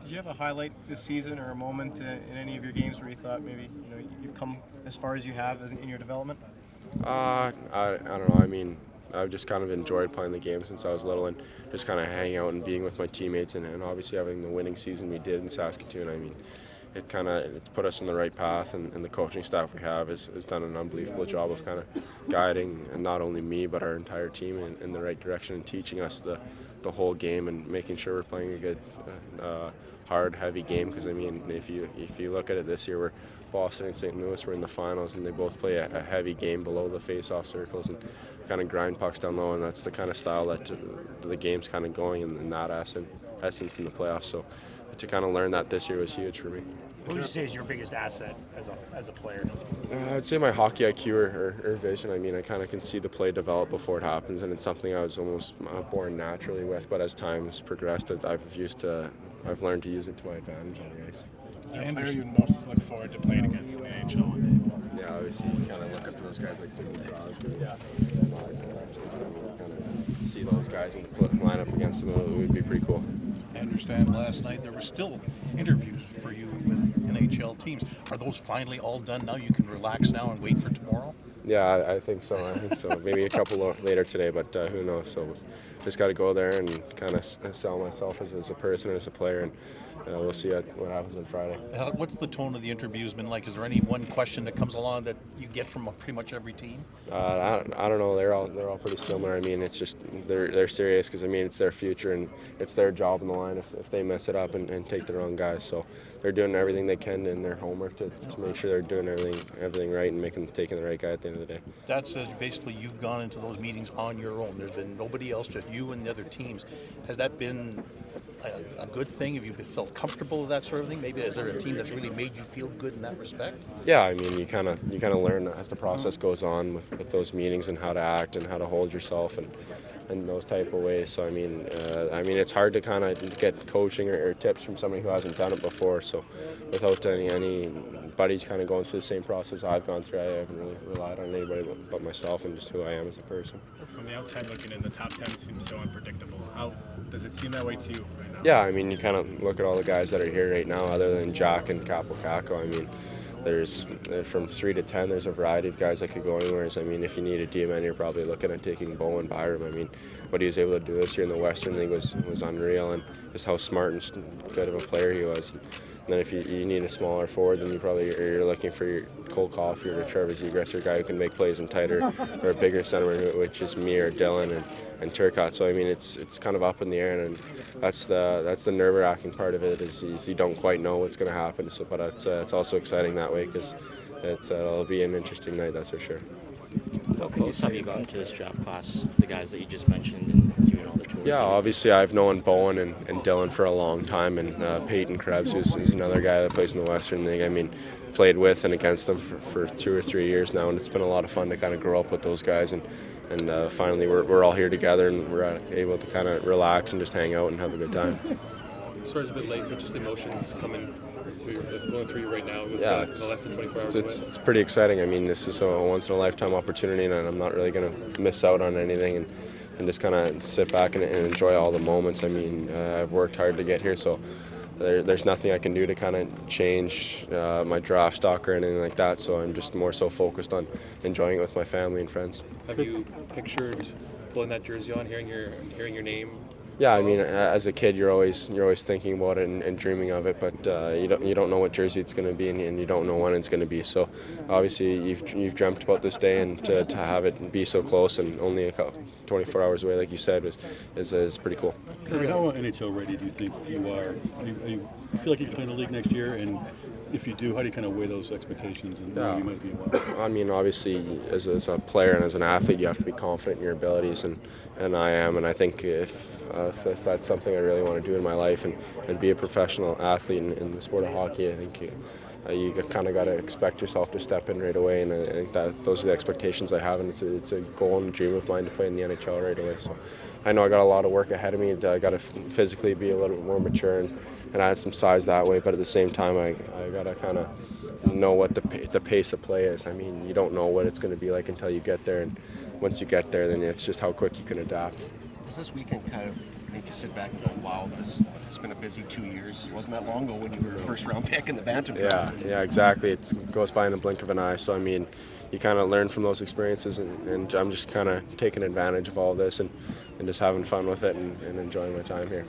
Did you have a highlight this season or a moment in any of your games where you thought maybe you've come as far as you have in your development? I don't know. I mean, I've just kind of enjoyed playing the game since I was little and just kind of hanging out and being with my teammates and obviously having the winning season we did in Saskatoon. I mean, it's put us on the right path and the coaching staff we have has done an unbelievable job of kind of guiding not only me but our entire team in the right direction and teaching us the whole game and making sure we're playing a good, hard, heavy game. Because I mean, if you look at it this year, we're Boston and St. Louis were in the finals, and they both play a heavy game below the face-off circles and kind of grind pucks down low, and that's the kind of style that the game's kind of going in that essence in the playoffs. So to kind of learn that this year was huge for me. What would you say is your biggest asset as a player? I'd say my hockey IQ or vision. I mean, I kind of can see the play develop before it happens, and it's something I was almost born naturally with. But as time has progressed, I've learned to use it to my advantage on the ice. Is there a player you most look forward to playing against in the NHL? Yeah, obviously you kind of look up to those guys like Sidney Crosby. Yeah. Kind of see those guys and line up against them. It would be pretty cool. I understand last night there were still interviews for you with NHL teams. Are those finally all done now? You can relax now and wait for tomorrow? Yeah, I think so. Maybe a couple later today, but who knows? So just got to go there and kind of sell myself as a person and as a player, and we'll see what happens on Friday. What's the tone of the interviews been like? Is there any one question that comes along that you get from pretty much every team? I don't know. They're all pretty similar. I mean, it's just they're serious because I mean it's their future and it's their job in the line if they mess it up and take the wrong guys. So they're doing everything they can in their homework to make sure they're doing everything right and taking the right guy at the end of the day. That says basically you've gone into those meetings on your own. There's been nobody else, just you and the other teams. Has that been a good thing? Have you felt comfortable with that sort of thing? Maybe is there a team that's really made you feel good in that respect? Yeah, I mean you kind of learn as the process goes on with those meetings and how to act and how to hold yourself and those type of ways. So I mean it's hard to kind of get coaching or tips from somebody who hasn't done it before. So without any buddies kind of going through the same process I've gone through, I haven't really relied on anybody but myself and just who I am as a person. From the outside looking in, the top 10 seems so unpredictable. How does it seem that way to you right now? Yeah, I mean, you kind of look at all the guys that are here right now, other than Jack and Kako. I mean, there's from 3 to 10, there's a variety of guys that could go anywhere. I mean, if you need a D-man, you're probably looking at taking Bo and Byram. I mean, what he was able to do this year in the Western League was unreal, and just how smart and good of a player he was. And then if you need a smaller forward, then you're looking for your Cole Caulfield or Trevor Zegras, or a guy who can make plays in tighter or a bigger center, which is me or Dylan and Turcotte. So I mean, it's kind of up in the air, and that's the nerve-wracking part of it is you don't quite know what's going to happen. So, but it's also exciting that way because it'll be an interesting night, that's for sure. How close have you gotten to this draft class, the guys that you just mentioned, and you and all the tours? Yeah, obviously I've known Bowen and Dylan for a long time, and Peyton Krebs is another guy that plays in the Western League. I mean, played with and against them for 2 or 3 years now, and it's been a lot of fun to kind of grow up with those guys, and finally we're all here together, and we're able to kind of relax and just hang out and have a good time. Sorry it's a bit late, but just emotions going through you right now with Yeah, less than 24 hours it's pretty exciting. I mean, this is a once-in-a-lifetime opportunity, and I'm not really going to miss out on anything and just kind of sit back and enjoy all the moments. I mean, I've worked hard to get here, so there's nothing I can do to kind of change my draft stock or anything like that, so I'm just more so focused on enjoying it with my family and friends. Have you pictured pulling that jersey on, hearing your name? Yeah, I mean, as a kid, you're always thinking about it and dreaming of it, but you don't know what jersey it's going to be, and you don't know when it's going to be. So, obviously, you've dreamt about this day, and to have it be so close and only 24 hours away, like you said, is pretty cool. Kirby, how NHL ready do you think you are? You feel like you can play in the league next year, and if you do, how do you kind of weigh those expectations and where you might be? I mean, obviously, as a player and as an athlete, you have to be confident in your abilities, and I am. And I think if that's something I really want to do in my life and be a professional athlete in the sport of hockey, I think you kind of got to expect yourself to step in right away. And I think that those are the expectations I have, and it's a goal and a dream of mine to play in the NHL right away. So I know I got a lot of work ahead of me. I got to physically be a little bit more mature and add some size that way, but at the same time, I got to kind of know what the pace of play is. I mean, you don't know what it's going to be like until you get there, and once you get there, then it's just how quick you can adapt. Is this weekend kind of make you sit back and go, wow, this has been a busy 2 years. It wasn't that long ago when you were a first-round pick in the Bantam draft. Yeah, exactly. It goes by in the blink of an eye. So, I mean, you kind of learn from those experiences, and I'm just kind of taking advantage of all this and just having fun with it and enjoying my time here.